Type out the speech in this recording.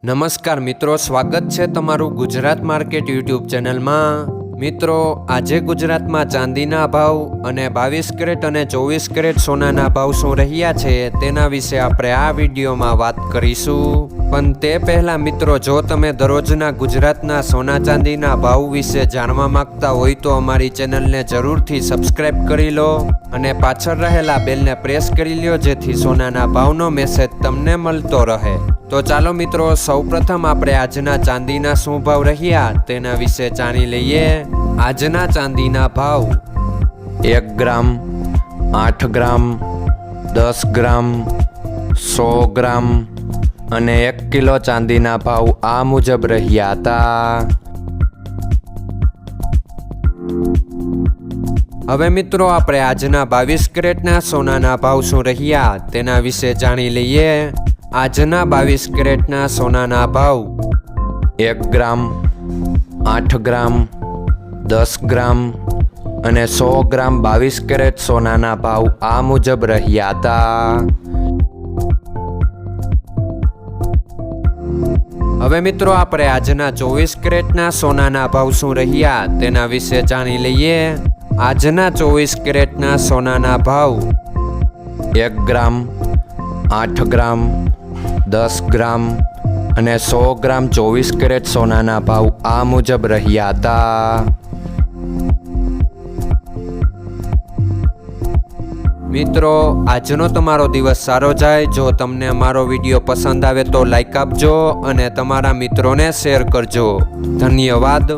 નમસ્કાર મિત્રો, સ્વાગત છે તમારું ગુજરાત માર્કેટ યુટ્યુબ ચેનલમાં। મિત્રો, આજે ગુજરાતમાં ચાંદીના ભાવ અને 22 કેરેટ અને 24 કેરેટ સોનાના ભાવ શું રહ્યા છે તેના વિશે આપણે આ વિડીયોમાં વાત કરીશું। પણ તે પહેલાં મિત્રો, જો તમે દરરોજના ગુજરાતના સોના ચાંદીના ભાવ વિશે જાણવા માંગતા હોય તો અમારી ચેનલને જરૂરથી સબસ્ક્રાઈબ કરી લો અને પાછળ રહેલા બેલને પ્રેસ કરી લો, જેથી સોનાના ભાવનો મેસેજ તમને મળતો રહે। તો ચાલો મિત્રો, સૌપ્રથમ આપણે આજના ચાંદીના શું ભાવ રહ્યા તેના વિશે જાણી લઈએ। આજના ચાંદીના ભાવ 1 ગ્રામ, 8 ગ્રામ, 10 ગ્રામ, 100 ગ્રામ અને 1 કિલો ચાંદીના ભાવ આ મુજબ રહ્યા હતા। હવે મિત્રો, આપણે આજના 22 કેરેટના સોનાના ભાવ શું રહ્યા તેના વિશે જાણી લઈએ। આજના 22 કેરેટના સોનાના ભાવ 1 ગ્રામ, 8 ગ્રામ, 10 ગ્રામ અને 100 ગ્રામ 22 કેરેટ સોનાના ભાવ આ મુજબ રહ્યા હતા। હવે મિત્રો, આપણે આજના 24 કેરેટના સોનાના ભાવ શું રહ્યા તેના વિશે જાણી લઈએ। આજના 24 કેરેટના સોનાના ભાવ 1 ગ્રામ, 8 ગ્રામ, 10 ગ્રામ અને 100 ગ્રામ 24 કેરેટ સોનાના ભાવ આ મુજબ રહ્યા હતા। મિત્રો, આજનો તમારો દિવસ સારો જાય। જો તમને અમારો વિડીયો પસંદ આવે તો લાઈક આપજો અને તમારા મિત્રોને શેર કરજો। ધન્યવાદ।